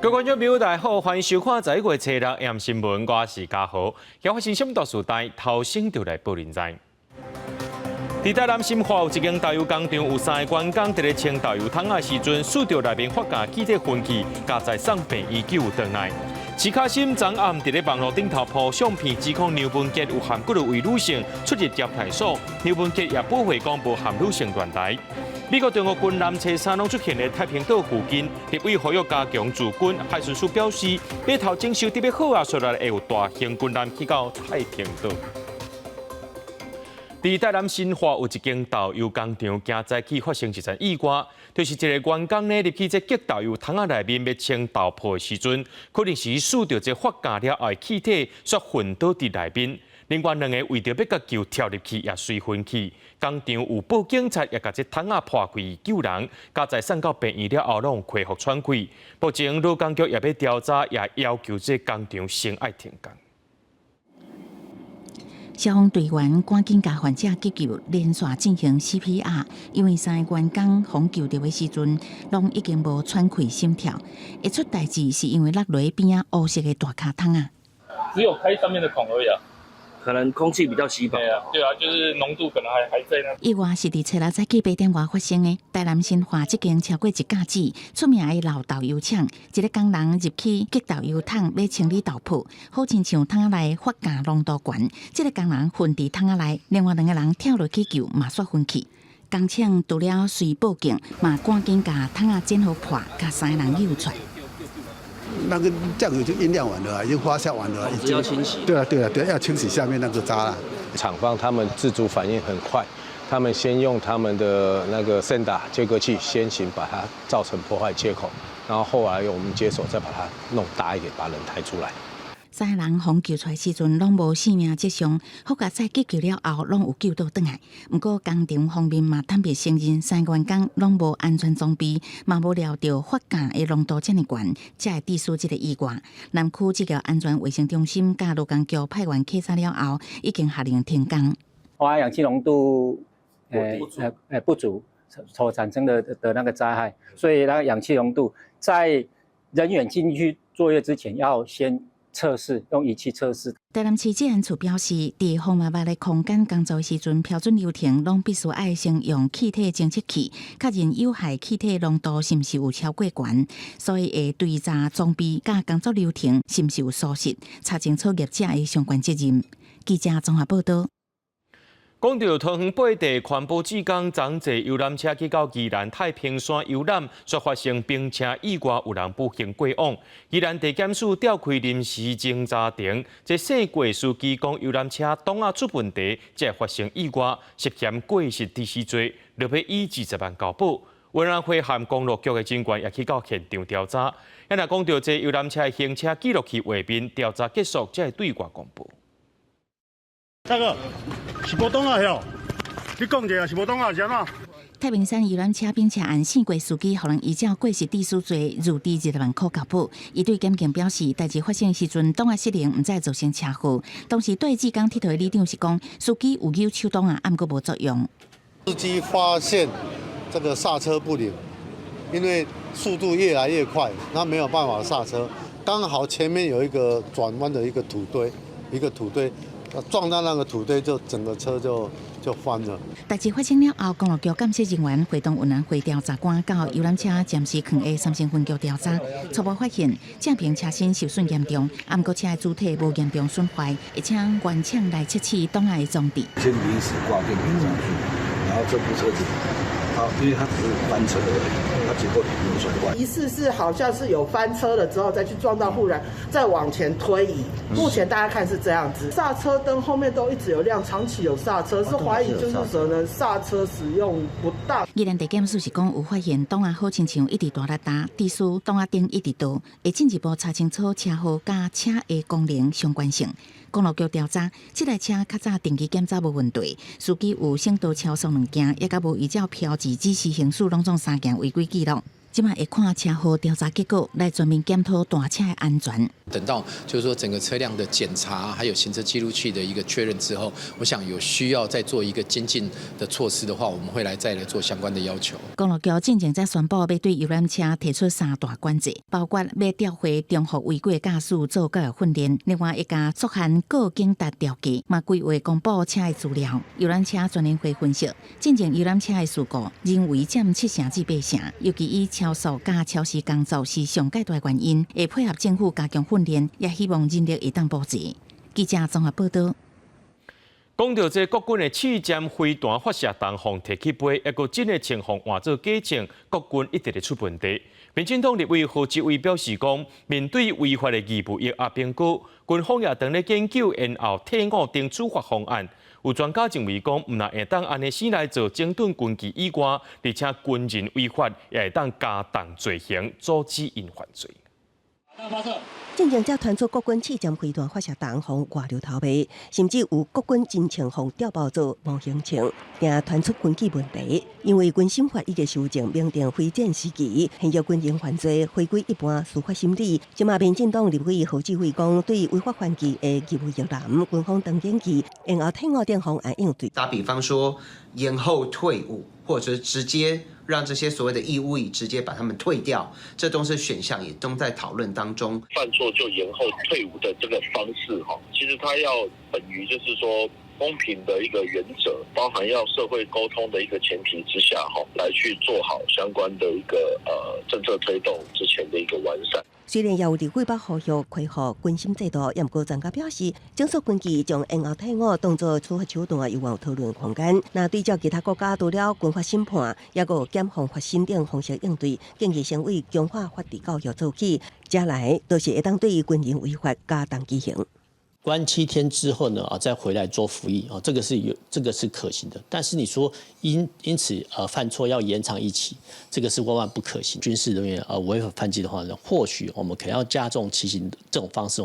各位观众朋友，大家好，欢迎收看11月7日AM新闻，我是嘉豪。今发生什么大事代，头先就来报您知。伫台南新化有一间导游工厂，有3个员工伫咧清导游桶的时阵，遇到内面发芽气体分气，加在送病医救回来。齐卡心昨暗伫咧网络顶头铺相片，指控牛文杰有含骨的为女性出入接待所，牛文杰也补回讲无含女性乱来。美国中国军蓝车衫拢出现在太平岛附近，立委呼吁加强驻军。派出所表示，码头征收特别好啊，所以会有大型军舰去到太平岛。伫台南新化有一间导游工厂，今早起发生一件意外，就是一个员工呢入去这激导游桶内面要清豆腐的时阵，可能是遇到这发芽了后的气体所混倒伫内面。另外2个为着要甲救跳入去，也随分去。工厂有报警察也甲这桶破开救人，加在送到病院了后，拢恢复喘气。目前劳工局也要调查，也要求这工厂先爱停工。消防队员赶紧甲患者急救，连续进行 CPR， 因为3个员工防救到的时阵，拢已经无喘气、心跳。会出代志是因为落落边仔乌色的大卡桶啊，只有开上面的孔而已啊。可能空气比较稀薄。对啊，就是浓度可能还在那。意外是伫7日早起8点外发生的。台南新化这间超过1架子出名的老导游厂，一个工人入去激导游桶要清理豆腐，好亲像桶内发芽浓度悬，这个工人昏伫桶内，另外2个人跳落去救，嘛煞昏去。工厂除了随报警，嘛赶紧甲桶剪好破，甲3个人救出来。那个酱油就酝酿完了，已经发酵完了，已经要清洗。对，要清洗下面那个渣了。厂方他们自主反应很快，他们先用他们的那个森达切割器先行把它造成破坏切口，然后后来用我们接手再把它弄大一点，把人抬出来。3个人防救出来时阵，拢无性命迹象，好甲再急救了后，拢有救到转来。不过工厂方面嘛坦白承认，3个员工拢无安全装备，嘛无料到发芽的浓度这么悬，才会致使这个意外。南区职业安全卫生中心甲劳工局派员稽查了后，已经下令停工。花氧气浓度不足所产生的那个灾害，所以那个氧气浓度在人员进去作业之前要先测试，用仪器测试。台南市治安处表示，伫防麻麻的空间工作时阵，标准流程拢必须爱先用气体侦测器，确认有害气体浓度是毋是有超过悬，所以会追查装备甲工作流程是毋是有疏失，查清楚业者的相关责任。记者综合报道。讲到桃园八地环保志工昨坐游览车去到宜兰太平山游览，却发生冰车意外，有人不幸过往。宜兰地检署召开临时侦查庭，这姓郭司机讲游览车档出问题，才发生意外，涉嫌过失致死罪，落要以20万交保。委员会和公路局的警官也去到现场调查。也若讲到这游览车的行车记录器画面，调查结束才会对外公布。大哥，是无档啊哟！你讲者是无档啊，是安怎？太平山游览车并且按姓郭司机，互人依照过失致死罪入地20万块交保。伊对检警表示，代志发生时阵，档案失灵，毋再造成车祸。当时对志刚铁头的立场是讲，司机有扭手档啊，按过无作用。司机发现这个刹车不灵，因为速度越来越快，他没有办法刹车，刚好前面有一个转弯的一个土堆。撞到那个土堆，就整个车就翻了。代志发生了后，公路局监视人员会同云南会调查官到游览车暂时囥的3星分局调查，初步发现正平车身受损严重，不过车的主体无严重损坏，而且原厂内测试档案的装置。先临时挂电瓶上去，然后这部车子，因为它只是翻车而已，它结构体没有损坏。疑似是好像是有翻车了之后再去撞到护栏，再往前推移。目前大家看是这样子，刹车灯后面都一直有亮，长期有刹车，是怀疑就是可能刹车使用不当。宜兰地检署是讲有发现档案好亲像一直大力打，致使档案顶一直倒，会进一步查清楚车祸甲车的功能相关性。公路局调查，这台车较早定期检查无问题，司机有省道超速2件，也甲无依照标志指示行驶，拢总3件违规记录。即马会看车祸调查结果，来全面检讨大车的安全。等到就是说整个车辆的检查，还有行车记录器的一个确认之后，我想有需要再做一个精进的措施的话，我们会再来做相关的要求。公路局进前才宣布要对游览车提出3大管制，包括要调回中学违规驾驶做教育训练，另外一家缩限过境达条件，嘛规划公布车的资料。游览车专业会分析，进前游览车的事故认为占7成至8成，尤其以超速加超时工作是上界大原因，会配合政府加强训练，也希望人力会当保持。记者综合报道。讲到这国军的刺针飞弹发射弹簧提起飞，一个真的情况换做假情，国军一直在出问题。民进党立委何志伟表示讲，面对违法的义务役压评估，军方也当咧研究然后退伍等处罚方案。有专家认为讲，唔但会当安尼先来做整顿军纪以外，而且军人违法也会当加重罪行，阻止因犯罪。正正才传出国军刺针飞弹发射弹簧外流逃避，甚至有国军真情防调包做模型情，也传出军纪问题。因为军审法已经修正明定非战时期，现有军人犯罪回归一般司法审理。即马民进党立委何志伟讲，对违法犯纪的义务役男，军方当演技，然后退伍等方案应对。打比方说，延后退伍，或者是直接让这些所谓的义务役直接把他们退掉，这都是选项，也都在讨论当中。犯错就延后退伍的这个方式，其实它要本于就是说公平的一个原则，包含要社会沟通的一个前提之下，来去做好相关的一个政策推动之前的一个完善。虽然也有立委把呼吁恢复军审制度，也不过专家表示，整肃军纪将延后退伍当作处罚手段，有讨论空间。那对照其他国家除了军法审判，也有检防发审等方式应对，建议先为强化法治教育做起，接来都是会当对军人违法加重执行。关7天之后呢，再回来做服役，这个是可行的。但是你说因此犯错要延长1期，这个是万万不可行。军事人员违法犯纪的话呢，或许我们可能要加重其刑这种方式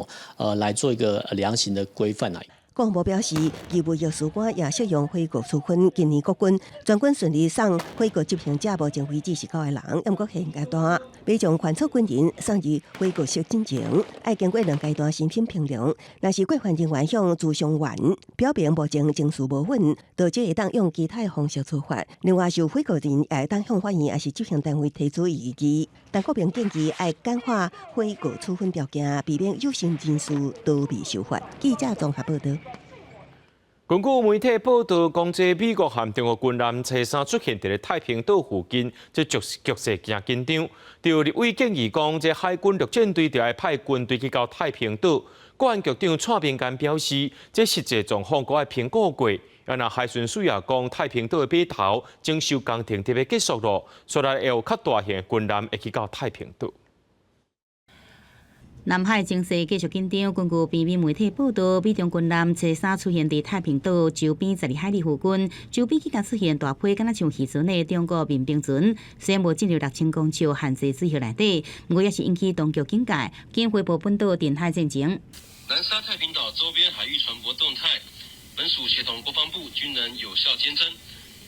来做一个量刑的规范来。国防部表示，义务役士官也适用回国处分。今年国军全军顺利送回国执行者目前为止是9个人，不过现阶段要将犯错军人送入回国实进前，要经过2阶段身份评量。若是过犯人员向自伤员表明目前情绪无稳，就会当用其他方式处罚。另外，受回国人也会当向法院也是执行单位提出异议。但国民建议要简化回国处分条件，避免有心人士逃避受罚。记者综合报道。根据媒体报道，讲这美国和中国军舰车衫出现在太平岛附近，这局势真紧张。就立委建议讲，这海军陆战队就要派军队去到太平岛。国安局长蔡明干表示，这实际状况都要评估过。那海巡署也讲，太平岛的码头整修工程特别结束了，所以会有较大型军舰会去到太平岛。南海情势继续紧张。根据边媒体报道，美中军舰车衫出现在太平岛周边12海里附近，周边期间出现大批敢若像渔船的中国民兵船，虽然无进入6000公尺限制水域内底，不过也是引起当局警戒，经回报本岛电海战情。南沙太平岛周边海域船舶动态，本署协同国防部军人有效监侦，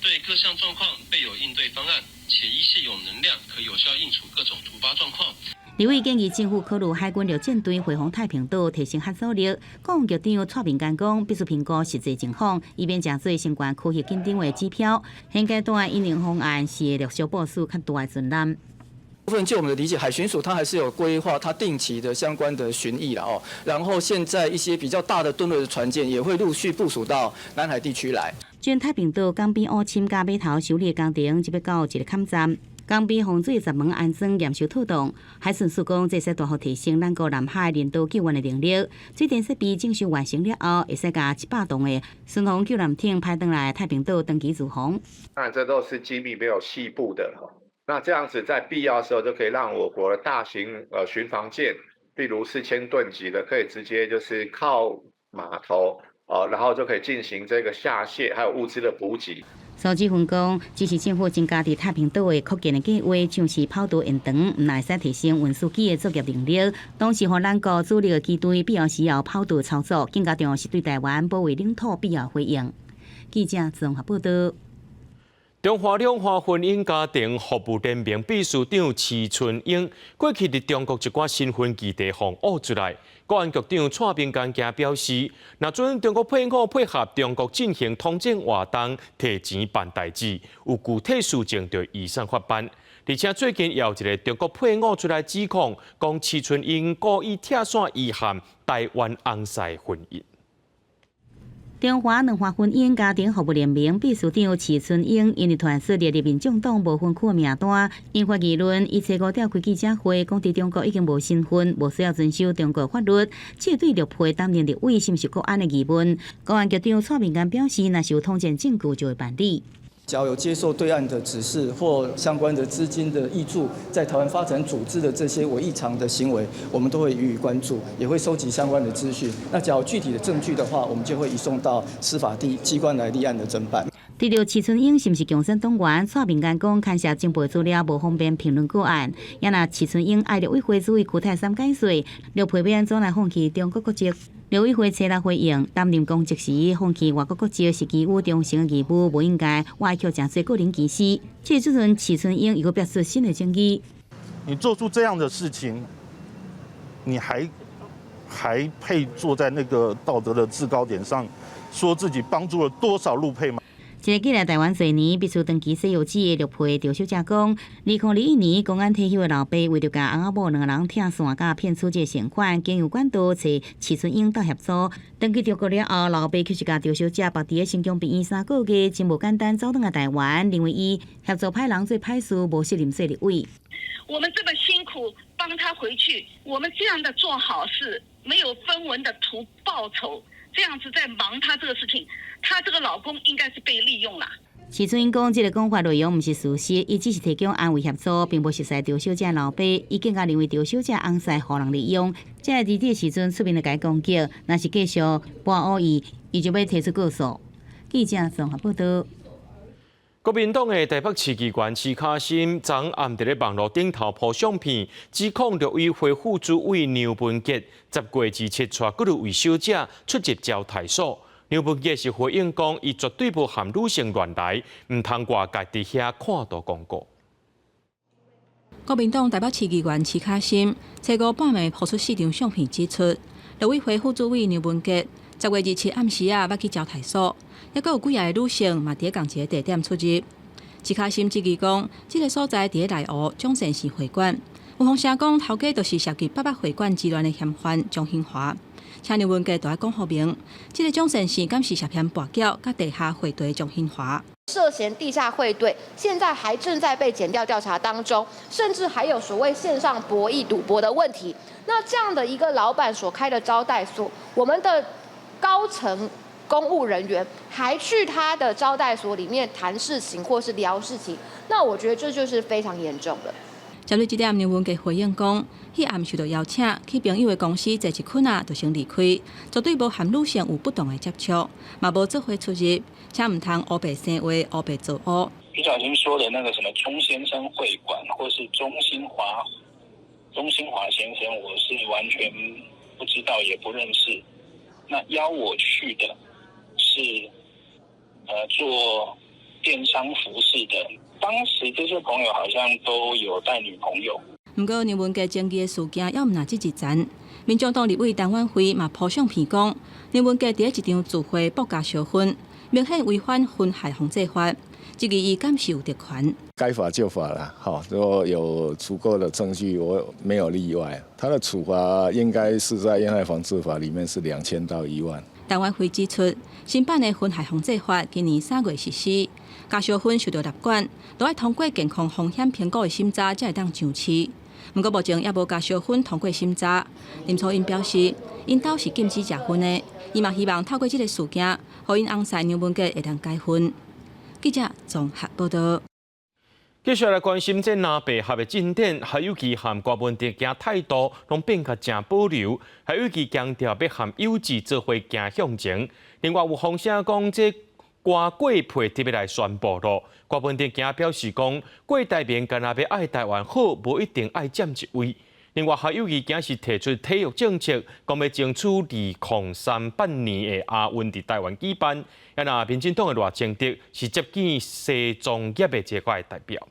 对各项状况备有应对方案，且依现有能量可有效应处各种突发状况。立委建议政府考虑海军陆战队回防太平岛，提升核阻力。国防局长蔡明干讲，必须评估实际情况，以免真做相关科学紧张的指标。现阶段应用方案是会陆续部署较大的船舰。部分就我们的理解，海巡署它还是有规划它定期的相关的巡弋了然后现在一些比较大的吨位的船舰也会陆续部署到南海地区来。全太平岛港边乌深加码头修理工程即要到一个坎站。港边防水闸门安装验收透动，海巡署讲，这sẽ大幅提升咱国南海人道救援的能力。水电设备整修完成了后，会使甲700栋的巡防救难艇派登来太平岛登记驻防。当然，这都是机密没有细部的。那这样子在必要的时候，就可以让我国的大型巡防舰，例如4000吨级的，可以直接就是靠码头然后就可以进行这个下卸还有物资的补给。苏志芬讲，支持政府增加伫太平岛的扩建的计划，像是跑道延长，唔会使提升运输机的作业能力。同时，让咱国主力的机队必要时要跑道操作，更加重要是对台湾保卫领土必要回应。记者综合报道。中华两化婚姻家庭服务联盟秘书长池春英，过去伫中国一寡新婚基地放挖出来。国安局长蔡明干则表示，若准中国配偶配合中国进行通奸活动，提钱办代志，有具体事情就依上法办。而且最近也有一个中国配偶出来指控，讲池春英故意拆散遗憾台湾翁婿婚姻。中华两化婚姻家庭服务联盟秘书长池春英因为传述列入民众党无分区的名单，引发议论。伊初五召开记者会，讲伫中国已经无新婚，无需要遵守中国法律。至于对陆配担任立委是毋是国安的疑问，公安局长蔡明干表示，若是有通奸证据就会办理。只要有接受对岸的指示或相关的资金的挹注，在台湾发展组织的这些违异常的行为，我们都会予以关注，也会收集相关的资讯。那只要有具体的证据的话，我们就会移送到司法机关来立案的侦办。对着池春英是毋是共产党员，蔡明干讲牵涉情报资料无方便评论个案。也若池春英爱陆委会主委邱泰三解说，陆配免总来放弃中国国籍。陆委会初六回应，担任公职时放弃外国国籍是基于忠诚的义务，无应该歪曲真侪个人歧视。这时阵池春英又表示新的争议。你做出这样的事情，你还配坐在那个道德的制高点上，说自己帮助了多少陆配吗？一个寄来台湾多年、必须长期西游记的陆配赵小姐讲，2021年公安退休的老爸为了甲翁仔某两个人拆散甲骗出这善款，经由管道找池春英到协助。登去中国了后，老爸却是甲赵小姐绑伫咧新疆病院3个月，真无简单走转来台湾，认为伊协助歹人做歹事，无责任说立委。我们这么辛苦帮他回去，我们这样的做好事，没有分文的图报酬，这样子在忙他这个事情。她这个老公应该是被利用了。池春英讲，这个讲法内容毋是事实，伊只是提供安慰协助，并无熟悉赵小姐老爸，伊更加认为赵小姐翁婿互人利用。这个日的时阵出面来甲伊攻击，若是继续搬恶意，伊就要提出告诉。记者综合报道。国民党的台北市议员徐卡心昨暗伫咧网络顶头铺相片，指控陆委会副主委刘文杰10月27带几位小姐出席交泰所。刘文杰是回应讲，伊绝对无含女性乱来，唔通外界伫遐看到广告。国民党台北市议员徐卡心初五半暝抛出4张相片，指出陆委会副主委刘文杰10月27暗时要去交泰所，也阁有几个女性嘛伫咧同一个地点出入。徐卡心质疑讲，这个所在伫咧内湖蒋cent市会馆，有风声讲头家就是涉及800会馆之乱的嫌犯蒋兴华。请刘文杰就来讲好明，这个蒋cent市敢是涉嫌跋筊甲地下汇兑蒋兴华。涉嫌地下汇兑，现在还正在被检调调查当中，甚至还有所谓线上博弈、赌博的问题。那这样的一个老板所开的招待所，我们的高层公务人员还去他的招待所里面谈事情或是聊事情，那我觉得这就是非常严重的。针对这点，刘文杰回应讲，迄暗受到邀请去朋友的公司坐一困就先离开，绝对无含女性有不当的接触，嘛无做伙出入，且唔通黑白生话、黑白做恶。徐小新说的那个什么钟先生会馆，或是钟兴华先生，我是完全不知道也不认识。那邀我去的是做电商服饰的。当时这些朋友好像都有带女朋友。不过，刘文杰争议的事件要唔拿这一层，民众党立委陈婉慧嘛铺相片讲，刘文杰伫一场聚会报价小婚，明显违反婚害防治法，质疑伊敢是有特权。该罚就罚了，好，如果有足够的证据，我没有例外。他的处罚应该是在烟害防治法里面是2000到1万。陈婉慧指出，新版的婚害防治法今年3月实施，家小婚受到立管，都要通过健康风险评估的审查才会当上市。不过目前也无家小婚通过审查。林楚英表示，因兜是禁止结婚的，伊嘛希望透过这个事件，互因翁婿刘文杰会当结婚。记者综合报道。继续来关心这南北合的进展，还有其和郭文哲行态度拢变甲正保留，还有其强调要和友志做伙行向前。另外有风声讲，这郭贵配特别来宣布咯。郭文哲行表示讲，郭台铭干那要爱台湾好，无一定爱占一位。另外，校友谊今是提出体育政策，讲要争取2038年的亚运伫台湾举办。也那民进党的赖清德是接见西装业的这块代表。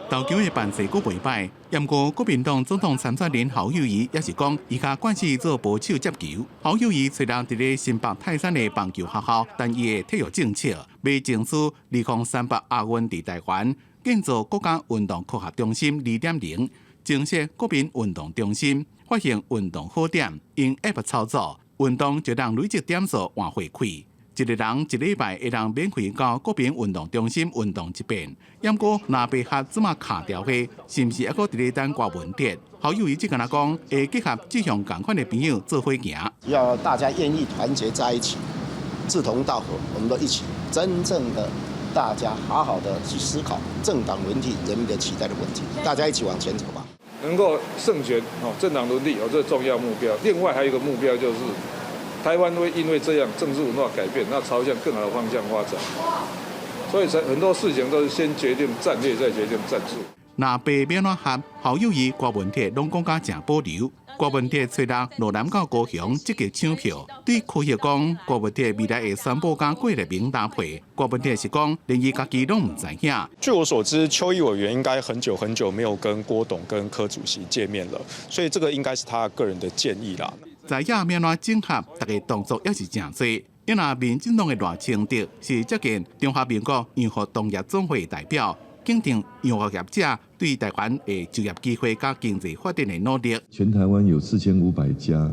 投球的办势阁袂歹，不过国民党总统参选人侯友宜也是讲，伊甲惯势做保守接球。侯友宜虽然伫咧新北泰山的棒球学校，但伊的体育政策要争取2038亚运伫台湾建造国家运动科学中心2.0，增设国民运动中心，发现运动好点，用 App 操作，运动就让累积点数换回馈。一个人一礼拜会让免费到国民运动中心运动一遍。不过，若被合这么卡掉的，是毋是还阁伫咧等挂文牒？侯友宜只跟他讲，会结合这项共款的朋友做伙行。要大家愿意团结在一起，志同道合，我们都一起真正的大家好好的去思考政党轮替、人民的期待的问题，大家一起往前走吧。能够胜选政党轮替有这重要目标。另外还有一个目标就是。台湾会因为这样政治文化改变，那朝向更好的方向发展，所以很多事情都是先决定战略，再决定战术。若被免哪合，侯友宜、郭文铁拢讲甲正保留。郭文铁找人罗南到高雄积极抢票，对科学讲郭文铁未来会宣布甲过的名搭配。郭文铁是讲连伊家己拢唔知影。据我所知，邱毅委员应该很久没有跟郭董跟柯主席见面了，所以这个应该是他个人的建议啦。在野免哪整合，大家动作也是真多。因那民进党的赖清德是接见中华民国洋务同业总会代表，肯定洋务业者对台湾的就业机会和经济发展的努力。全台湾有4500家，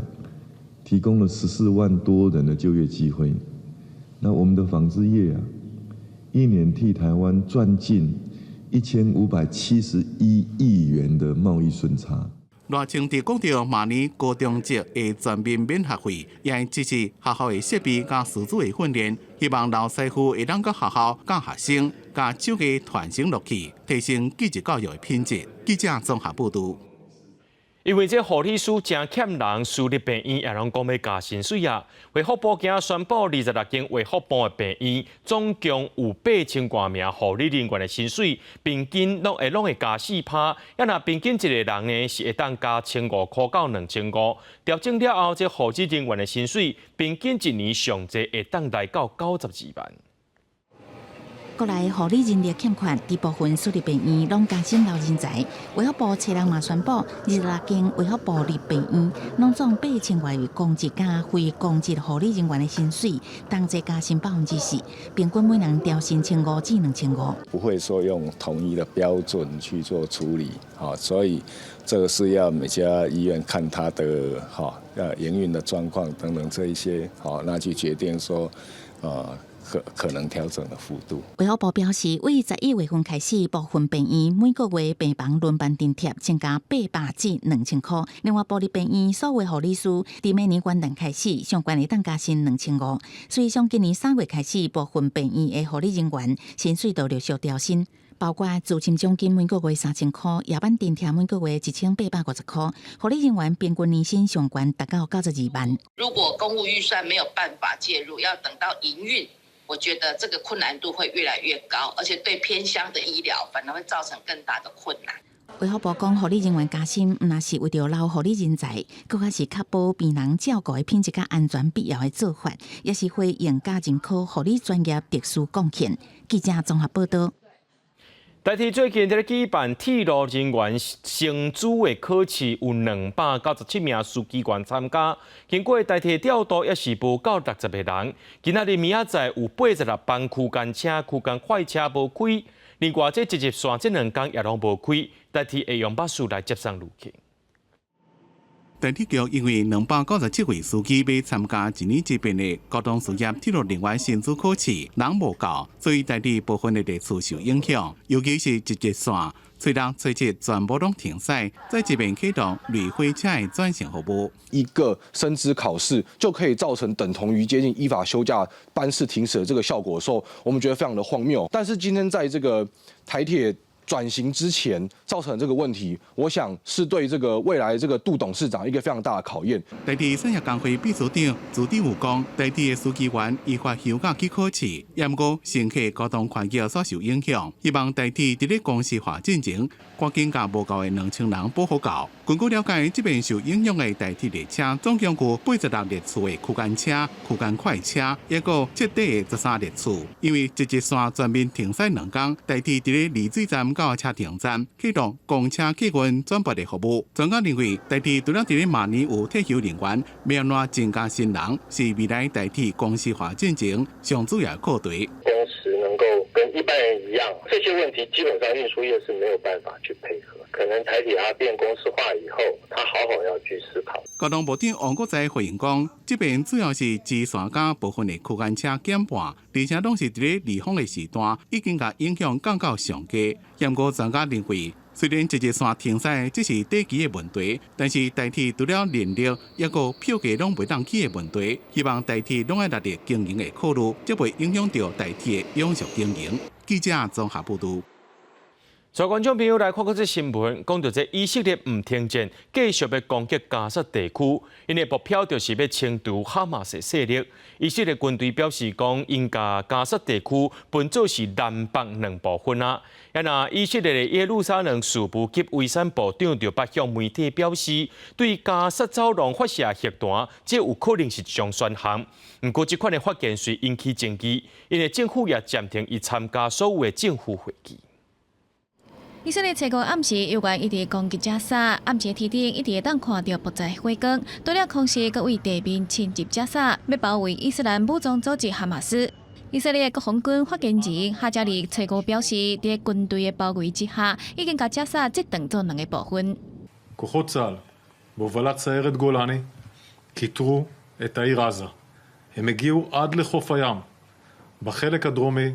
提供了14万多人的就业机会。那我们的纺织业啊，一年替台湾赚进1571亿元的贸易顺差。赖清德讲到，明年高中职的全面免学费，也会支持学校的设备甲师资的训练，希望老师傅会当到学校教学生，甲手艺传承落去，提升技职教育的品质。记者综合报道。因为这护理师真欠人，私立病院也拢讲要加薪水啊。卫福部今宣布，26间卫福部的病院总共有8000多名护理人员的薪水，平均拢会加4%。也那平均一个人呢是会当加1500块到2500。调整了后，这护理人员的薪水平均一年上侪会当来到92万。国内护理人力欠缺，大部分私立病院拢加薪留人才。卫福部前人嘛宣布，26间卫福部立病院拢总8000外位公职加非公职护理人员的薪水，当即加薪4%，平均每人调薪1500至2500。不会说用统一的标准去做处理，所以这个是要每家医院看他的营运的状况等等这一些，那去决定说可能调整的幅度。卫福部表示，为11月份开始，部分病院每个月病房轮班津贴增加800至2000块。另外，部立病院所有护理师，伫明年元旦开始，相关会当加薪2500。所以，从今年3月开始，部分病院的护理人员薪水都陆续调薪。包括驻勤奖金每个月3000块，夜班津贴每个月1850块，护理人员平均年薪上悬达到92万。如果公务预算没有办法介入，要等到营运。我觉得这个困难度会越来越高，而且对偏乡的医疗反而会造成更大的困难。卫福部讲，护理人员加薪，毋但是为着留护理人才，更加是确保病人照顾的品质甲安全必要的做法，也是会用加认可护理专业特殊贡献。记者综合报道。台铁最近在举办铁路人员升资的考试，有297名司机员参加。经过台铁调度，也是无到60个人。今仔日明仔载有86班区间车、区间快车无开。另外，这直接线这2天也拢无开。台铁会用巴士来接送旅客。台铁局因为297位司机要参加一年一遍的高等事业铁路人员薪资考试，人无够，所以台铁部分的列次受影响，尤其是直接线、吹人、吹切全部拢停驶，在这边启动旅会车的转乘服务。一个升资考试就可以造成等同于接近依法休假班次停驶的这个效果的时候，我们觉得非常的荒谬。但是今天在这个台铁转型之前造成的这个问题，我想是对这个未来这个杜董事长一个非常大的考验。台地产业工会秘书长朱志武讲，台地的司机员依法休假去考试，也毋过乘客交通环境所受影响，希望台地伫咧公司化进前，赶紧甲无够的2000人保护到。根据了解，这边受影响的台铁列车总共有86列次的区间车、区间快车，也有彻底的13列次。因为这一线全面停驶2天，台铁伫咧离水站到车停站启动公车客运转拨的服务。专家认为，台铁除了伫咧明年有退休人员，要安怎增加新人，是未来台铁公司化进程上主要课题。工时能够跟一般人一样，这些问题基本上运输业是没有办法去配合。可能台铁它变公司化以后，它好好要去思考。交通部长王国材回应讲，这边主要是支线甲部分的区间车减半，而且拢是伫咧离峰的时段，已经甲影响降到上低。不过专家认为，虽然这一线停驶只是短期的问题，但是台铁除了人力，也有票价拢袂当起的问题，希望台铁拢要纳入经营的考虑，才袂影响到台铁的永续经营。记者综合报道。所有观众朋友来看这新闻，讲到这以色列唔停战，继续要攻击加沙地区，因为目标就是要清除哈马斯势力。以色列军队表示讲，因甲加沙地区分做是南北两部分啊。那以色列的耶路撒冷事务及卫生部长就北向媒体表示，对加沙走廊发射核弹，这有可能是一种选项。不过，这款的发言虽引起争议，因为政府也暂停伊参加所有的政府会议。以色列初五暗时有关一直攻击加沙，暗时天顶一直当看到爆炸火光。除了空袭，各为地面侵入加沙，要包围伊斯兰武装组织哈马斯。以色列国防军发言人哈加利初五表示，在军队的包围之下，已经把加沙切断做2个部分。כוחות צה"ל בהובלת סיירת גולני כיתרו את העיר עזה. הם הגיעו עד לחוף הים בחלק הדרומי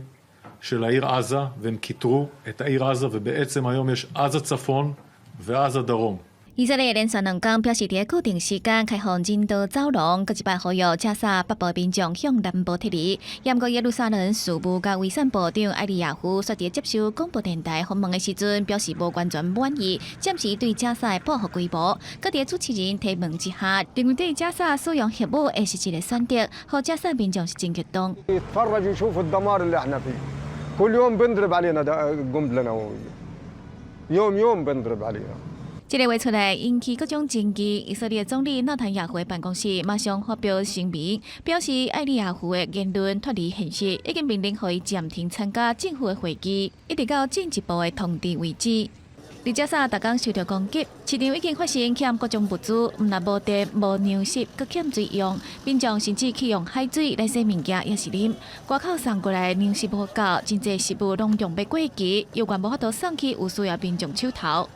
של העיר עזה, והם כיתרו את העיר עזה, ובעצם היום יש עזה צפון ועזה דרום. 以色列连续2天表示，在固定时间开放人道走廊，佮一摆呼吁加沙北部民众向南部撤离。不过耶路撒冷事务甲卫生部长埃利亚胡说在接受广播电台访问的时阵，表示无完全满意，暂时对加沙的保护规模。佮在主持人提问之下，认为对加沙使用核武会是一个选择，和加沙民众是真激动。يتفرج يشوف الدمار اللي احنا فيه. كل يوم بنضرب علينا قنبله نوويه. يوم بنضرب علينا. 这个话出来引起各种争议。以色列总理纳坦雅胡办公室马上发表声明，表示埃利亚胡的言论脱离现实，已经命令伊暂停参加政府的会议，一直到进一步的通知为止。在加沙，大港受到攻击，市场已经发生欠各种物资，毋但无电、无粮食，佮欠水用，民众甚至去用海水来洗物件，也是啉。外口送过来的粮食无够，真侪食物拢用要过期，有关无法度送去有需要民众手头。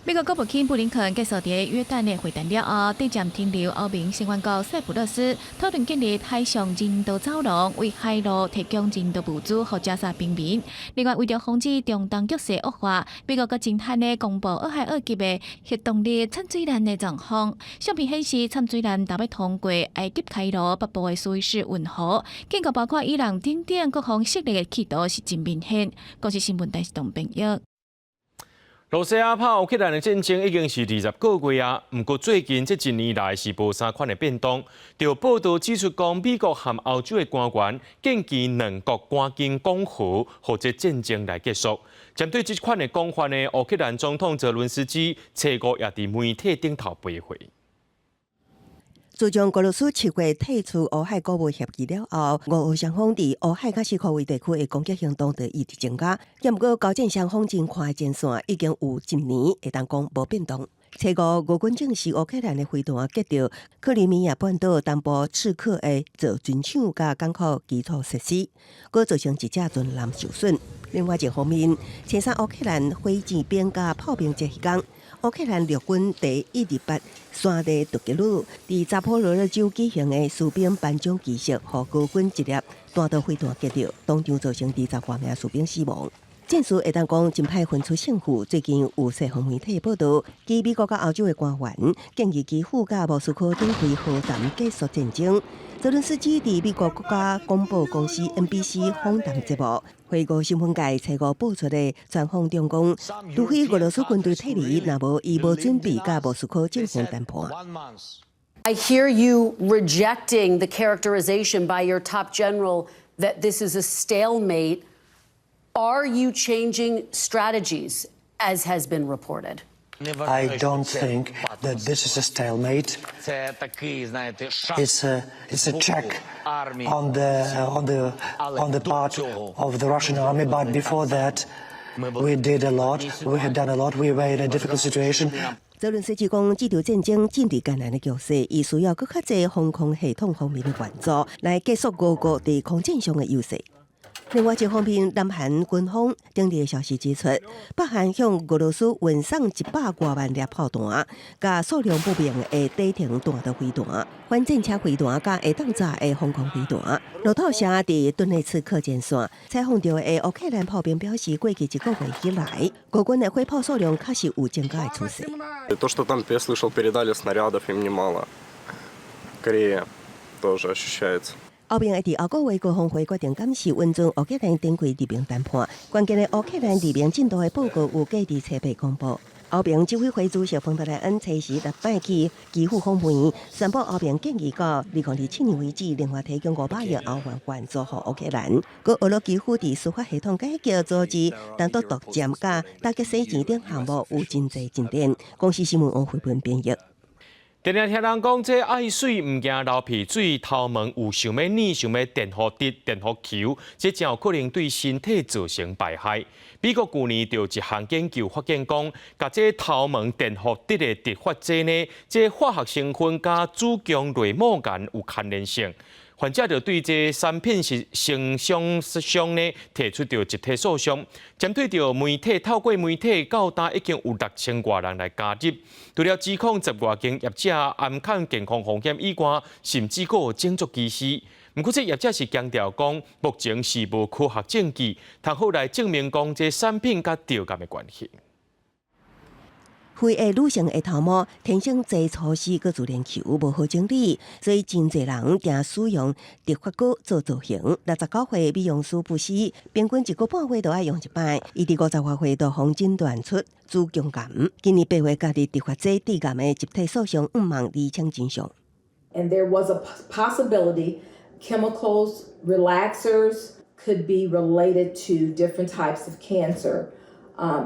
美国国务卿布林肯结束伫约旦的会谈了后，短暂停留欧盟成员国塞浦路斯，讨论建立海上人道走廊，为海路提供人道物资予加沙平民。另外，为了防止中东局势恶化，美国更震撼地公布俄亥俄级的核动力产水链的状况。相片显示，产水链大约通过埃及开罗北部的苏伊士运河，建构包括伊朗等等各方势力的企图是真明显。国际新闻台是董朋友。罗西亚拍乌克兰的战争已经是20个月啊，不过最近这1年来是无啥款的变动。就报道指出讲，美国和欧洲的官员建议两国赶紧讲和，或者战争来结束。针对这款的讲法呢，乌克兰总统泽伦斯基初五也伫媒体顶头背会。自从俄罗斯7月退出乌海国务协议了后，俄乌双方伫乌海甲西库维地区的攻击行动就一直增加。不过，交战双方真看的战线已经有1年，会当讲无变动。初五，俄军证实乌克兰的飞弹击到克里米亚半岛东部刺客的造船厂甲港口基础设施，佫造成1架船舰受损。另外一方面，青山乌克兰火箭兵甲炮兵这一天，乌克兰陆军第128山地突击旅伫扎波罗热州举行的士兵颁奖仪式，互俄军一粒弹道飞弹击到，当场造成23名士兵死亡。战术会当讲真歹分出胜负。最近有西方媒体报道，基美国甲欧洲的官员建议基辅甲莫斯科展开和谈结束战争。泽伦斯基伫美国国家广播公司 NBC 访谈节目，回顾新闻界初步爆出的专访中讲，除非俄罗斯军队退离，若无伊无准备甲莫斯科进行谈判。I hear you rejecting the characterization by your top general that this is a stalemate. Are you changing strategies, as has been reported? I don't think that this is a stalemate. It's a check on the part of the Russian army. But before that, we did a lot. We had done a lot. We were in a difficult situation. 泽伦斯基讲，这场战争进入艰难的局势，伊需要更较侪防空系统方面的援助，来结束俄国在空战上的优势。另外一方面，南韩军方顶日消息指出，北韩向俄罗斯运送100多万粒炮弹，甲数量不明的底停弹道飞弹、反战车飞弹，甲会当炸的防空飞弹。路透社伫顿内茨克前线采访到的乌克兰炮兵表示，过去1个月以来，俄军的火炮数量确实有增加的趋势。То, что там, я слышал, передали снарядов им немало. Корея тоже ощущается. 欧盟会伫下个月高峰会决定监视温准乌克兰展开和平谈判。关键的乌克兰和平进度的报告有计伫7月公布。欧盟执委会主席冯德莱恩初时6摆起基辅访问，宣布欧盟建议到2027年为止，另外提供500亿欧元援助给乌克兰。佮俄罗基辅伫司法系统改革、组织、单独独占、甲打击洗钱等项目有真侪进展。公司新闻王回本编译。常常听人讲，这爱水唔惊流鼻水，头毛有想要染、想要电弧滴、电弧球，这真有可能对身体造成败害。美国去年就一项研究发现讲，甲这头毛电弧滴的滴发剂呢，这化学成分甲子宫内膜癌有牵连性。患者就对这产品是性伤呢提出着集体诉讼，针对着媒体透过媒体到达已经有6000多人来加入，除了指控10多间业者暗砍健康风险以外，甚至还有种族歧视。不过这业者是强调讲，目前是无科学证据，通好来证明讲这产品甲调感的关系。非裔女性的头毛天生侪粗细，佮自然球无好整理，所以真侪人定使用直发膏做造型。69岁美容师不死，平均1个半月就要用一摆。伊伫50多岁就方诊断出子宫癌。今年8月，家己直发剂致癌的集体诉讼5万2000真相。And there was a possibility chemicals, relaxers could be related to different types of cancer.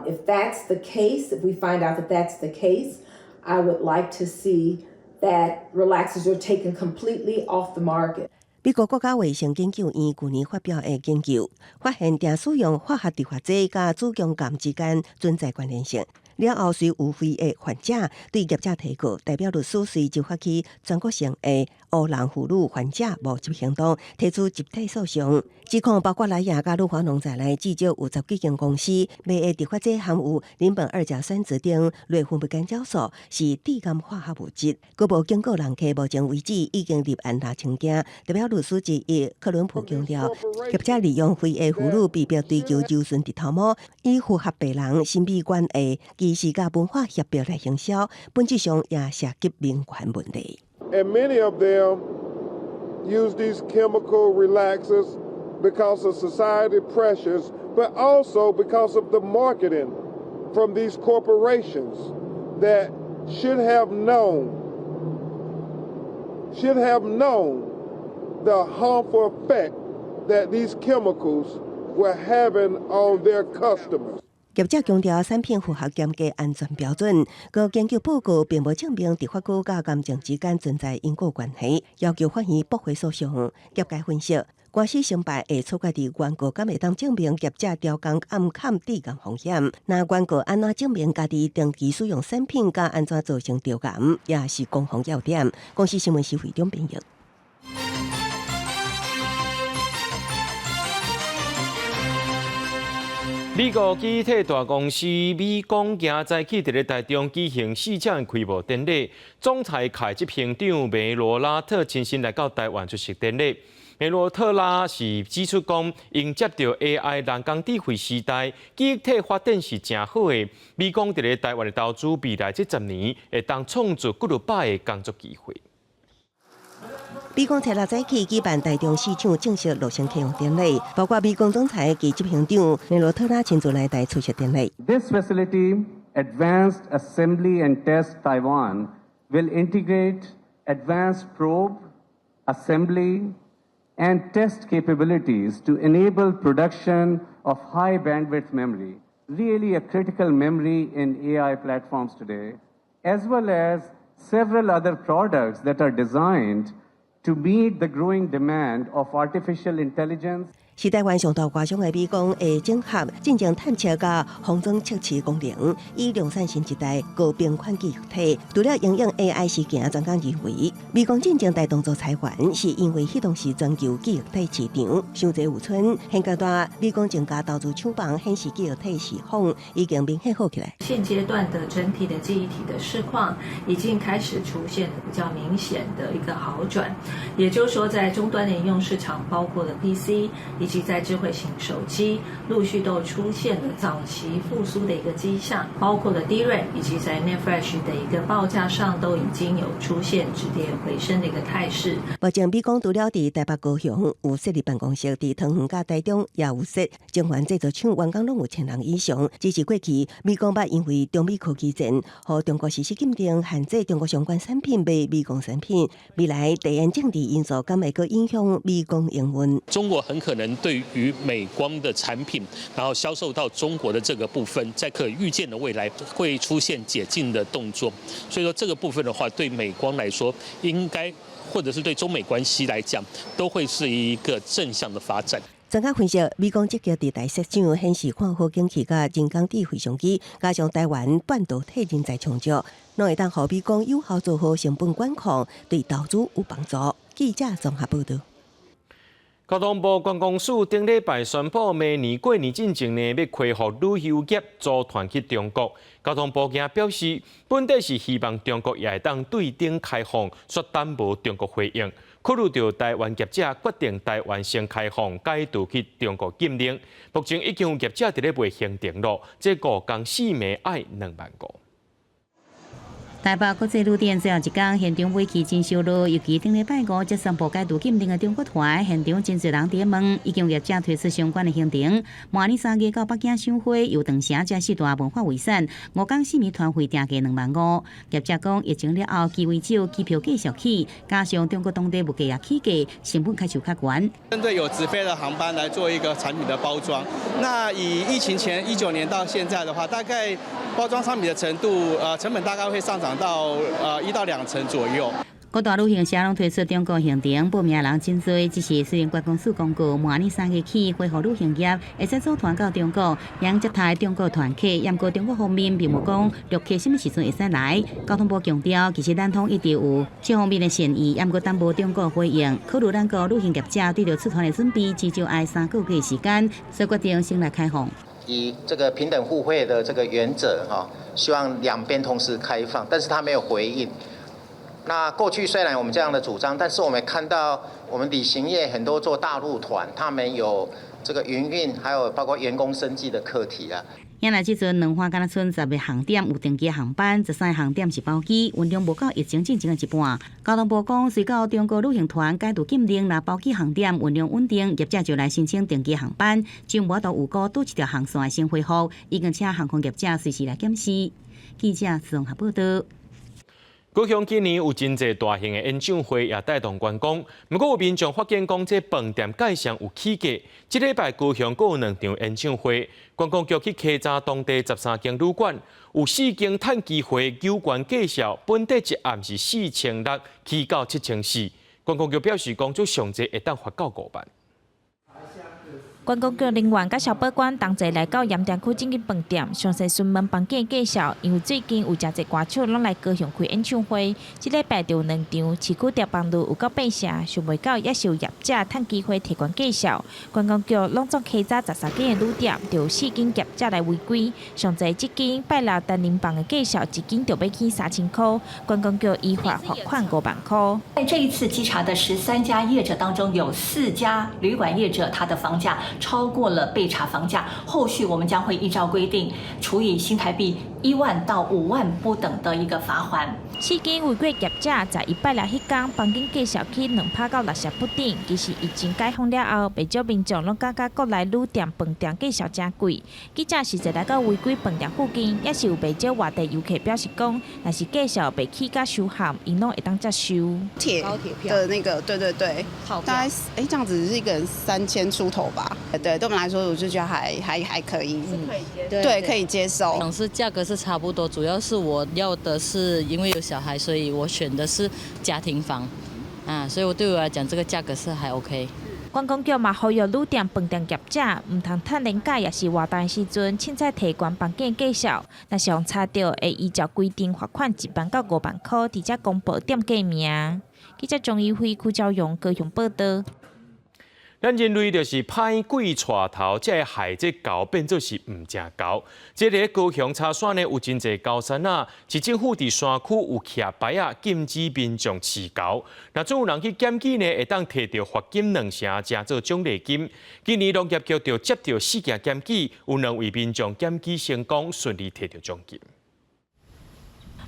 If that's the case, if we find out that that's the case, I would like to see that relaxers are taken completely off the market. 美国国家卫生研究院去年发表的研究，发现定使用化学直发剂甲子宫癌之间存在关联性。了后，随有非裔患者对业者提告，代表律师随就发起全国性的乌人妇女患者募集行动，提出集体诉讼，指控包括莱雅甲鲁华农在内，至少有10几间公司卖的直发剂含有邻苯2甲酸酯等类分泌干酵素，是致癌化学物质。佫无经过人客，目前为止已经立案拿请件。代表律师之一克伦普强调，业者利用非裔妇女被迫追求柔顺的头毛，以符合别人审美观的歧视甲文化协标来行销，本质上也涉及民权问题。And many of them use these chemical relaxers because of society pressures, but also because of the marketing from these corporations that should have known the harmful effect that these chemicals were having on their customers. 业者强调产品符合严格安全标准，个研究报告并无证明直发膏甲癌症之间存在因果关系，要求法院驳回诉讼。业界分析，官司成败会出决伫原告敢会当证明业者调工暗砍致癌风险。那原告安怎证明家己长期使用产品甲安怎造成调癌，也是攻防要点。公司新闻是会中编译。美国机体大公司美光行早起伫咧台中举行市场开幕典礼，总裁凯吉行长梅罗拉特亲身来到台湾出席典礼。梅罗特拉是指出讲，迎接到 AI 人工智慧时代，记忆体发展是正好的。美国伫咧台湾的投资，未来这10年会当创造几百个工作机会。美国6早起举办台中市场正式落成启用典礼，包括美国总裁及执行长梅罗特拉亲自来台出席典礼。This facility, Advanced Assembly and Test Taiwan, will integrate advanced probe, assembly, and test capabilities to enable production of high bandwidth memory, really a critical memory in AI platforms today, as well as several other products that are designed to meet the growing demand of artificial intelligence. 是台湾上大外商的美工会整合进行探测甲封装测试功能，以量产新一代高频宽记忆体，除了应用 AI 事件专家认为，美工进行大动作裁员，是因为迄当时全球记忆体市场伤济有春。现阶段美工增加投资厂房显示记忆体市况已经明显好起来。现阶段的整体的记忆体的市况已经开始出现了比较明显的一个好转，也就是说，在终端的应用市场，包括了 PC。以及在智慧型手机陆续都出现了早期复苏的一个迹象，包括了 DRAM 以及在 NAND Flash 的一个报价上都已经有出现止跌回升的一个态势。目前美光除了伫台北、高雄有设立办公室，伫桃园甲台中也有设，中环制造厂员工拢有1000人以上。只是过去美光捌因为中美科技战，和中国实施禁令，限制中国相关产品卖美光产品。未来地缘政治因素敢会阁影响美光营运？中国很可能对于美光的产品，然后销售到中国的这个部分，在可预见的未来会出现解禁的动作。所以说这个部分的话，对美光来说，应该或者是对中美关系来讲，都会是一个正向的发展。专家分析，美光积极伫台设厂，显示看好景气甲人工智慧商机，加上台湾半导体人才充足，拢会当互美光有效做好成本管控，对投资有帮助。记者综合报道。交通部观光署顶礼拜宣布，明年过年之前呢，要恢复旅游业组团去中国。交通部也表示，本地是希望中国也会当对顶开放，却担无中国回应。考虑到台湾业者决定台湾先开放，解除去中国禁令。目前已经有业者伫咧卖行程路，这5天4暝爱2万個。台北国际旅店最后一天现场尾期真收入，尤其顶礼拜5接宣布解除禁令的中国团，现场真侪人伫问，已经有业者推出相关的行程。明年3月到北京赏花，又长城这4大文化遗产，5天4暝团费定价2万5。业者讲，疫情了后机会少，机票继续起，加上中国当地物价也起价，成本开始较悬。针对有直飞的航班来做一个产品的包装，那以疫情前19年到现在的话，大概包装商品的程度，成本大概会上涨到1到2成左右。各大旅行社拢推出中国行程，报名人真多。只是虽然观光署公告，明年3月起恢复旅行业，会使组团到中国，让接待中国团客。不过中国方面并无讲陆客什么时阵会使来。交通部强调，其实咱通一直有这方面的善意，不过担无中国回应。考虑咱国旅行业者对着出团的准备，至少要3个月时间，所以决定先来开放。以这个平等互惠的这个原则，希望两边同时开放，但是他没有回应。那过去虽然我们这样的主张，但是我们看到我们旅行业很多做大陆团，他们有这个营运，还有包括员工生计的课题啊。现在即阵两花干那村10个航点有登记航班，13个航点是包机，运量无到疫情进前的一半。交通部讲，随到中国旅行团解除禁令，若包机航点运量稳定，业者就来申请登记航班。就无到有过多一条航线先恢复，已经请航空业者随时来检视。记者综合报道。高雄今年有真侪大型的演唱会，也带动观光。不过有民众发现讲，这饭店价上有起价。这礼拜高雄阁有2场演唱会，观光局去稽查当地13间旅馆，有4间趁机会有关介绍，本地一暗是4600起到7400。观光局表示讲，这上济会当罚到5万。观光局人员甲小保官同齐来到盐田区正经饭店，详细询问房间的介绍。因为最近有真侪歌手拢来高雄开演唱会，这礼拜就有2场，市区调房率有够8成，想袂到也是有业者趁机会提供介绍。观光局拢总起早13间的旅店，就有4间业者来违规，上侪1间拜六单人房的介绍1间就要起3000块，观光局依法罚款5万块。在这一次稽查的13家业者当中，有4家旅馆业者，他的房价超过了被查房价，后续我们将会依照规定处以新台币1万到5万不等的一个罚款。4间违规业者在1拜六迄天房间介绍起200到60不等，其实疫情解封了后，不少民众拢感觉国内旅店、饭店介绍真贵。记者实际来到违规饭店附近，也是有不少外地游客表示讲，若是介绍被起甲收函，因拢会当接收。高铁票的那个，对，大概这样子是一个人3000出头吧。对，对我们来说，我就觉得还可以，对，可以接受。是价格是差不多，主要是我要的是因为有小孩，所以我选的是家庭房，所以对我来讲，这个价格是还 OK。观光局嘛呼吁旅店、饭店业者唔通趁廉价也是活动时阵，凊彩提悬房间介绍，若是用查到，会依照规定罚款1万到5万块，而且公布店家名。记者钟义辉、邱昭勇高雄报道。咱人类就是歹鬼带头，才会害这狗变做是唔正狗。这个高雄茶山呢，有真侪高山啊，市政府伫山区有徛牌啊，禁止民众饲狗。若总有人去检举呢，会当摕到罚金2成，加做奖励金。今年农业局就接到4件检举，有2位民众检举成功，顺利摕到奖金。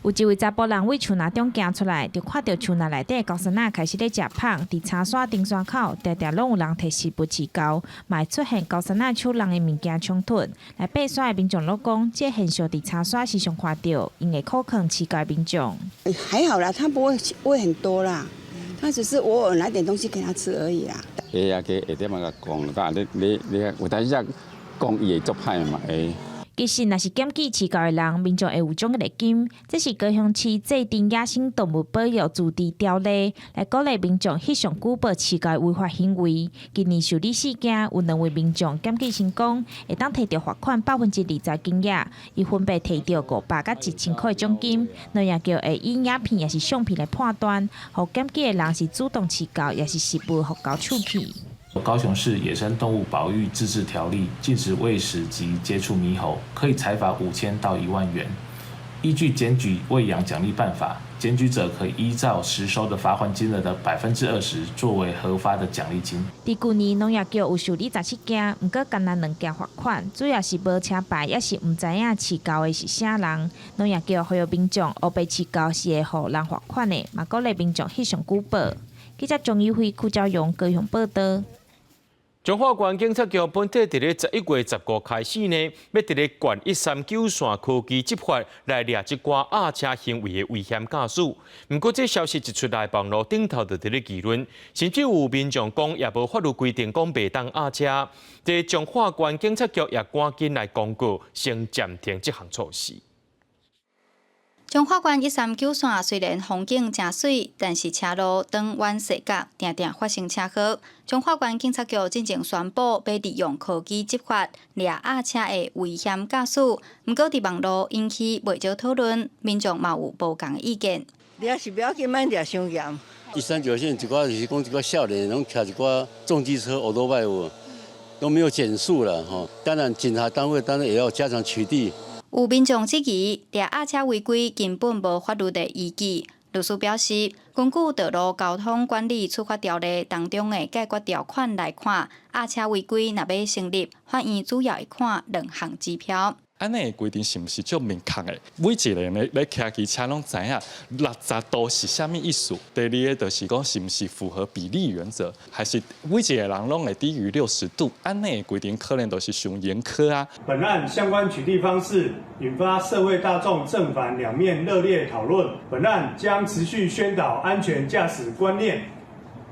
有一位查甫人为树林中行出来，就看到树林内底高山仔开始咧食芳，伫茶山顶山口，常常拢有人摕食物饲狗，嘛会出现高山仔抢人的物件冲突。来爬山的民众拢讲，这现象伫茶山时常看到，因为可能饲狗的民众。还好啦，他不会很多啦，他只是偶尔拿点东西给他吃而已啦。下点嘛甲讲，但你有当时讲伊会作歹嘛其实，若是检举饲狗的人，民众会有奖励金。这是高雄市制定野生动物保育自治条例，来鼓励民众翕相举报饲狗的违法行为。今年受理事件，有2位民众检举成功，会当摕到罚款20%金额，伊分别摕到500到1000块的奖金。农业局会以影片也是相片来判断，互检举的人是主动饲狗，也是食物互狗触皮。高雄市野生动物保育自治条例禁止喂食及接触猕猴，可以裁罚5000到1万元。依据检举喂养奖励办法，检举者可以依照实收的罚款金额的20%作为核发的奖励金。伫去年农业局有受理17件，不过仅2件罚款，主要是无车牌，也是唔知影饲狗的是啥人。农业局呼吁民众黑白饲狗是会互人罚款的，嘛鼓励民众翕相举报。记者钟义辉、邱昭勇高雄报道。彰化县警察局本体伫咧11月15开始呢，要伫咧县139线科技执法来抓一寡压车行为的危险驾驶。不过，这消息一出来，网络顶头就伫咧议论，甚至有民众讲也无法律规定讲袂当压车。这彰化县警察局也赶紧来公告，先暂停这项措施。彰化县139线虽然风景真水，但是车路长弯细角，常常发生车祸。彰化县警察局进前宣布，要利用科技执法抓压车的危险驾驶。不过，伫网络引起袂少讨论，民众嘛有无共意见。抓是不要紧，莫抓伤严。139线一寡就是讲一寡少年，拢骑一寡重机车、欧多拜有都没有减速了哈。当然，警察单位当然也要加强取缔。有民众质疑，抓压车违规根本无法律的依据。律师表示，根据《道路交通管理处罚条例》当中的解决条款来看，压车违规若要成立，法院主要会看2项指标。安尼的规定是毋是足明确的？每一个人咧骑机车拢知影60度是啥物意思？第二个就是讲是毋是符合比例原则，还是每一个人拢会低于60度？安尼的规定可能都是上严苛啊。本案相关取缔方式引发社会大众正反两面热烈讨论。本案将持续宣导安全驾驶观念，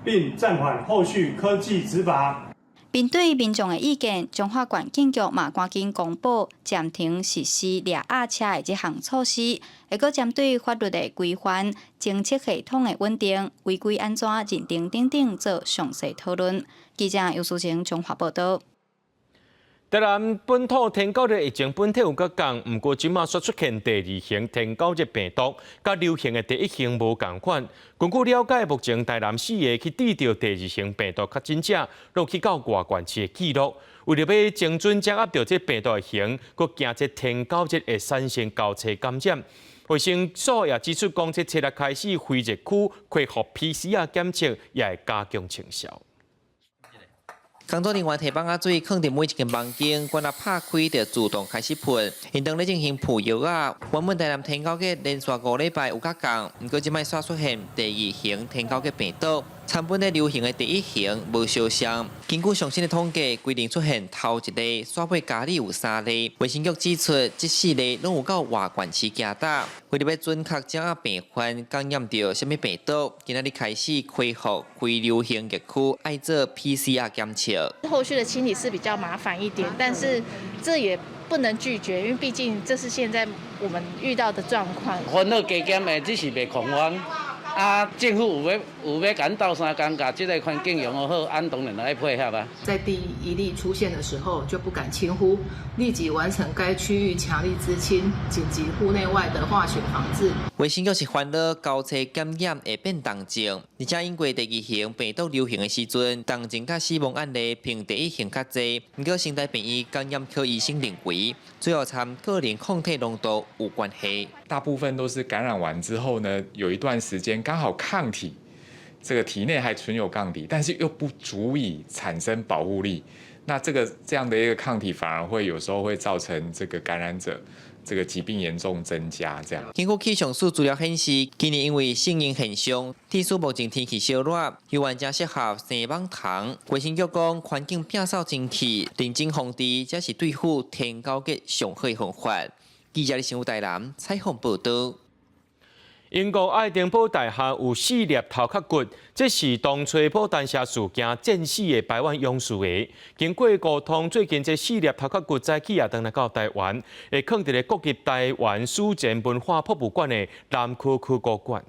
并暂缓后续科技执法。面对民众的意见，彰化县警局嘛赶紧公布暂停实施抓压车的这项措施，会阁针对法律的规范、政策系统的稳定、违规安怎认定等等做详细讨论。记者尤淑晴彰化报道。台南本土天狗热疫情本体有甲降，不过即马却出现第二型天狗热病毒，甲流行的第一型无共款。根据了解，目前台南4个去治疗第二型病毒确诊者，拢去到外县市的记录。为了要精准掌握到这病毒的型，佮惊这天狗热会产生交叉感染。卫生所也指出，讲这7日开始，非热区恢复 PCR 检测，也会加强成效。工作人员提放水，放伫每一间房间，关啊拍开就自动开始喷。因当咧进行喷药啊，原本台南天狗热连续5礼拜有甲降，不过即摆煞出现第2型天狗热病毒。参本咧流行的第1型无相像，根据上新的统计，规定出现头1例，煞尾加里有3例。卫生局指出，这4例拢有到外县市行打。为了要准确掌握病患感染到什么病毒，今仔日开始恢复非流行热区，爱做 PCR 检测。后续的清理是比较麻烦一点，但是这也不能拒绝，因为毕竟这是现在我们遇到的状况。烦恼加减的只是袂狂欢。啊，政府有要赶到3天，把这个环境用好，俺当然来配合啊。在第1例出现的时候，就不敢轻忽，立即完成该区域强力资清、紧急户内外的化学防治。卫生局是烦恼交叉感染会变重症，而且因过第2型病毒流行的时阵，重症甲死亡案例比第1型较侪。不过新台病院感染科医生认为，最后参个人抗体浓度有关系。大部分都是感染完之后呢，有一段时间刚好抗体这个体内还存有抗体，但是又不足以产生保护力。那这样的一个抗体反而会有时候会造成这个感染者这个疾病严重增加。这样，经过气象署资料显示，今年因为性阴现象，地区目前天气稍热，有患者适合生网虫。卫生局讲，环境变扫清气，认真防治，才是对付天狗热上好的方法。记者李新武台南采访报道。英国爱丁堡大厦有4粒头壳骨，这是当初保单社事件战死的百万勇士的。经过沟通，最近这4粒头壳骨早起也登来到台湾，会放伫咧国立台湾史前文化博物馆的南区考古馆。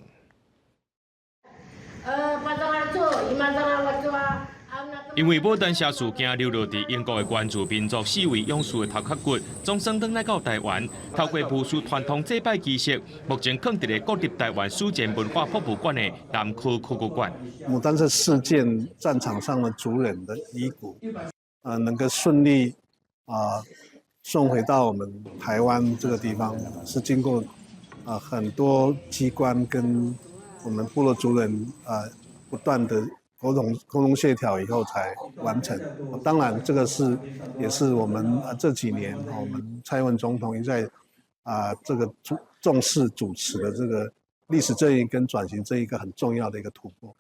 因为保单社事件流落伫英国的原住民族4位勇士的头壳骨，总算登来到台湾，透过巫术传统祭拜仪式，目前放伫咧国立台湾史前文化博物馆的南区考古馆。牡丹是事件战场上的族人的遗骨，能够顺利送回到我们台湾这个地方，是经过很多机关跟我们部落族人不断的沟通协调以后才完成。当然，这个也是我们这几年我们蔡英文总统也在这个重视主持的这个历史正义跟转型这一个很重要的一个突破。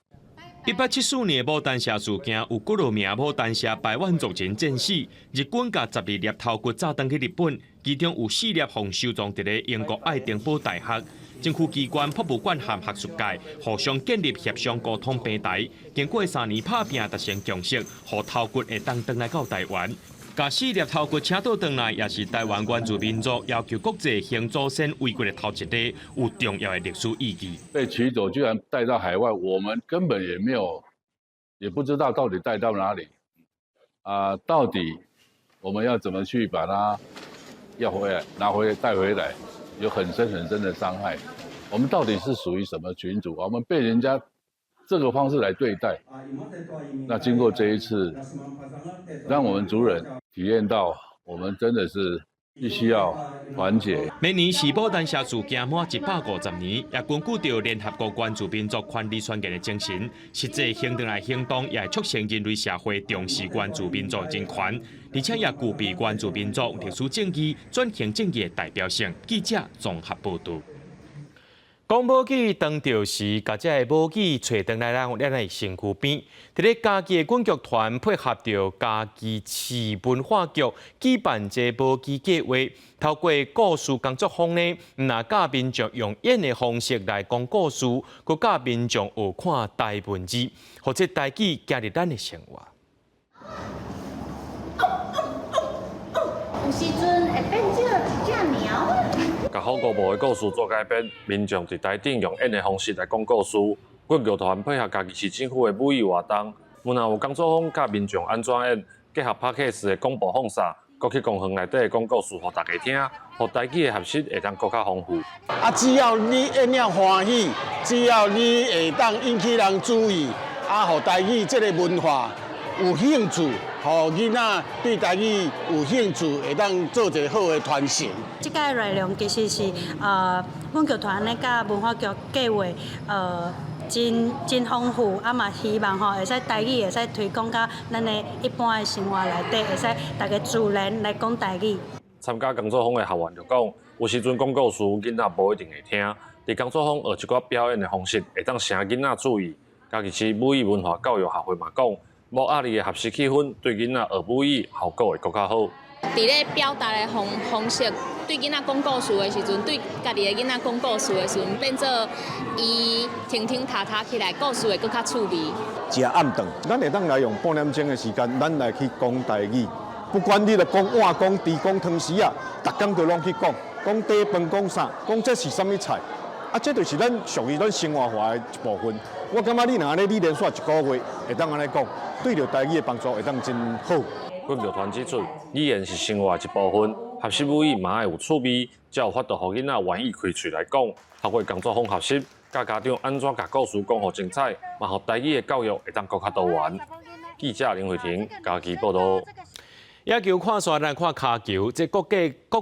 1874年的牡丹社事件有几多名牡丹社百万族人战死，日军甲12粒头骨炸登去日本，其中有4粒奉收藏伫咧英国爱丁堡大学。政府机关、博物馆和学术界互相建立协商沟通平台，经过3年打拼达成共识，互头骨会当来到台湾。甲4粒头骨请到回来，也是台湾原住民族要求国际先祖先为国的头1例，有重要的历史意义。被取走，居然带到海外，我们根本也不知道到底带到哪里，到底我们要怎么去把它要回来、带回来，有很深的伤害。我们到底是属于什么群组？我们被人家这个方式来对待，那经过这一次，让我们族人体验到，我们真的是必须要团结。明年是牡丹社事件满150年，也根据着联合国原住民族权利宣言的精神，实际行动来行动，也会促成人类社会重视原住民族人权，而且也具备原住民族历史正义、转型正义的代表性。记者综合报道。讲母鸡当着时，甲这个母鸡找回来咱的身躯边。伫咧嘉义的管剧团配合着嘉义市文化局举办这母鸡计划，透过故事工作坊呢，那教民众用演的方式来讲故事，佮教民众学看台文字，或者台语加入咱的生活。有时阵会变做一只鸟。甲考古部的故事做改编，民众伫台顶用演的方式来讲故事。管剧团配合嘉义市政府的母语活动，若有工作坊教民众安怎演，结合 Podcast 的广播放送，搁去公园内底讲故事，互大家听，互台语的学习会当搁较丰富。只要你演了欢喜，只要你会当引起人注意，互台语这个文化有兴趣，互囡仔对台语有兴趣，会当做一个好的传承。这个内容其实是阮剧团咧甲文化局计划真丰富，嘛希望会使台语会使推广到咱的一般的生活内底，会使大家自然来讲台语。参加工作坊的学员就讲，有时阵讲故事囡仔无一定会听，伫工作坊学一寡表演的方式，会当省囡仔注意。家己市母语文化教育协会嘛讲，无压力的学习气氛，对囡仔学母语效果会更较好。伫咧表达的方式，对囡仔讲故事的时阵，对家己的囡仔讲故事的时阵，变做伊听踏起来，故事会更较趣味。食暗顿，咱会当来用半点钟的时间，咱来去讲台语。不管你咧讲碗、讲猪、讲汤匙啊，逐工就拢去讲，讲底饭、讲啥，讲这是什么菜。这就是咱属于咱生活化的一部分。我感觉你若安尼，你连续一个月会当安尼讲，对着台语的帮助会当真好。阮剧团指出，语言是生活的一部分，学习母语嘛要有趣味，才有法度互囡仔愿意开嘴来讲。透过工作坊学习，教家长安怎甲故事讲互精彩，嘛互台语的教育会当更较多元。记者林慧婷家己报道。野球看煞来看骹球，这国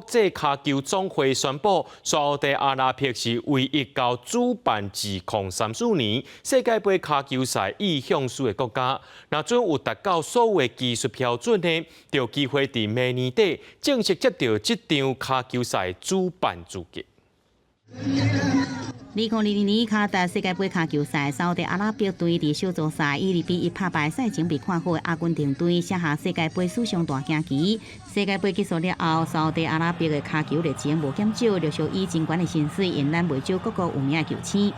际骹球总会宣布，沙特阿拉伯是唯一到主办2034年世界杯骹球赛意向书的国家。若准有达到所有的技术标准呢，就有机会伫明年底正式接到这场骹球赛主办资格。2020年卡达世界杯卡球赛，沙特阿拉伯队伫小组赛以2-1拍败赛前被看好的阿根廷队，写下世界杯史上大惊奇。世界杯结束了后，沙特阿拉伯的卡球热情无减少，陆续以真悬的形式迎来未少各国有名的球星。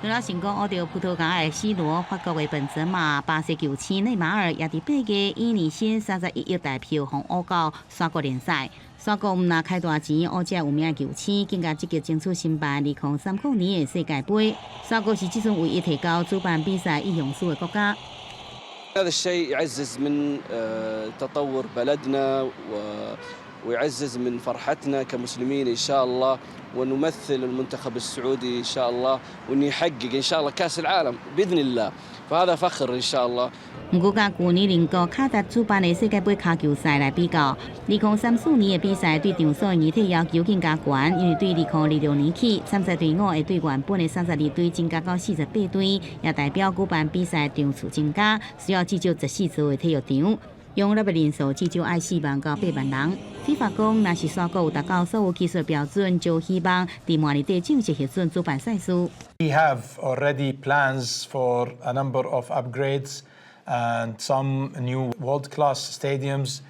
除了成功学到葡萄牙的 C 罗、法国的本泽马、巴西球星内马尔，也伫8月以年薪31亿台票红欧到沙国联赛。沙国毋但开大钱，而且有名的球星更加积极争取申办2039年的世界杯。沙国是即阵唯一提高主办比赛意向书的国家。هذا الشيء يعزز من تطور بلدنا ويعزز من فرحتنا كمسلمين إن شاء الله ونمثل المنتخب السعودي إن شاء الله وإنه يحقق إن شاء الله كأس العالم بإذن الله فهذا فخر إن شاء الله。不过，甲去年邻国卡达主办的世界杯卡球赛来比较，2034年的比赛对场所的议题要求更加悬，因为对2026年起，参赛队伍会对原本的32队增加到48队，也代表举办比赛场次增加，需要至少14座的体育场。用入的人数至少爱4万到8万人。FIFA 讲，若是沙国有达到所有技术标准，就希望伫明年底正式核准主办赛事。We have already plans for a number of upgrades and some new world-class stadiums.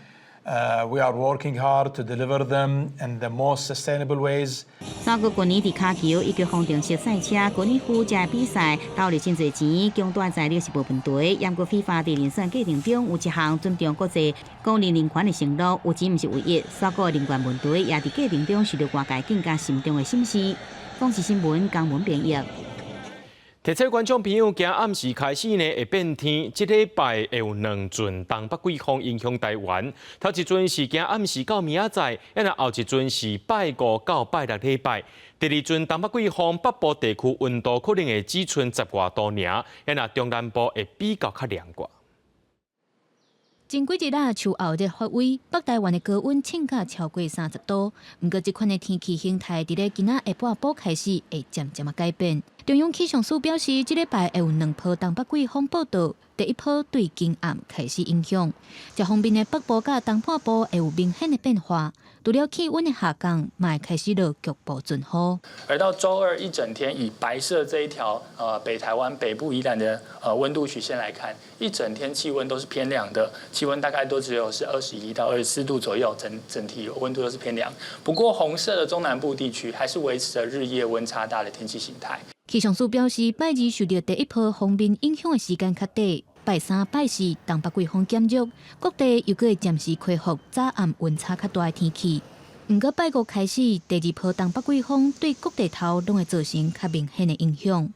We are working hard to deliver them in the most sustainable ways. 沙国今年伫卡球以及方程式赛车、高尔夫这比赛投入真侪钱，强大材料是部分队。严格FIFA伫遴选过程中有一项尊重国际公认人权的承诺，有钱毋是唯一。沙国的人权问题也伫过程中受到外界更加慎重的审视。广视新闻江文编译。提醒观众朋友，今暗时开始呢会变天，这礼拜会有2阵东北季风影响台湾。头一阵是今暗时到明仔载，后一阵是拜5到拜6礼拜。第二阵东北季风北部地区温度可能会只剩10外度尔，中南部会比较较凉寡。前几日秋后热发威，北台湾的高温称甲超过30度。不过，这款的天气形态伫咧今仔下半晡开始会渐渐改变。中央气象署表示，这礼拜会有2波东北季风报道，第一波对今暗开始影响。这方面的北部甲东半部会有明显的变化。除了气温的下降，也开始落局部阵雨。而到周二一整天，以白色这一条北台湾北部宜兰的温度曲线来看，一整天气温都是偏凉的，气温大概都只有是21到24度左右，整体温度都是偏凉。不过红色的中南部地区还是维持着日夜温差大的天气形态。气象署表示，拜2受到第一波锋面影响的时间较短，拜3、拜4东北季风减弱，各地又会暂时恢复早暗温差较大的天气。不过拜5开始，第2波东北季风对各地头拢会造成较明显的影响。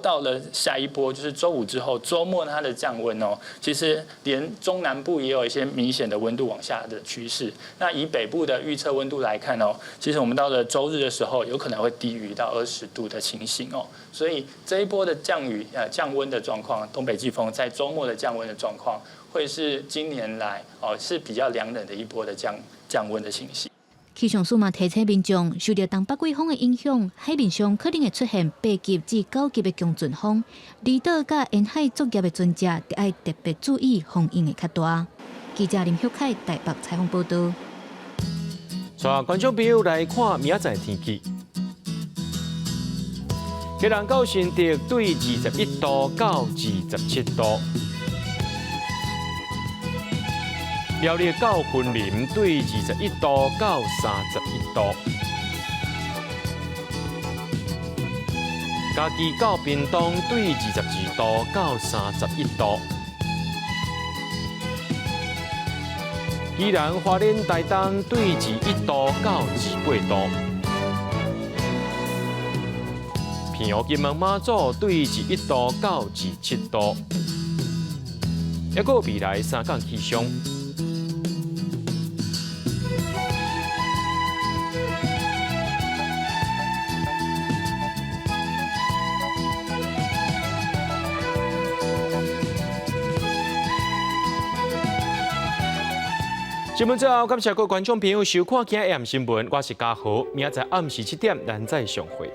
到了下一波，就是周五之后，周末它的降温哦，其实连中南部也有一些明显的温度往下的趋势。那以北部的预测温度来看哦，其实我们到了周日的时候，有可能会低于到20度的情形哦。所以这一波的降温的状况，东北季风在周末的降温的状况，会是今年来是比较凉冷的一波的降温的情形。气象署嘛提醒民众，受到东北季风的影响，海面上可能会出现8级至9级的强阵风，离岛甲沿海作业的船只，得要特别注意风影会较大。记者林秀凯台北采访报道。带观众朋友来看明仔载天气。宜兰到新竹对21度到27度。苗栗到云林对21度到31度，嘉义到屏东对22度到31度，宜兰花莲台东对21度到28度，平湖金门马祖对21度到27度，还有未来3天气象。新闻之后，感谢各位观众朋友收看今日新闻，我是嘉豪，明仔载暗时7点咱再相会。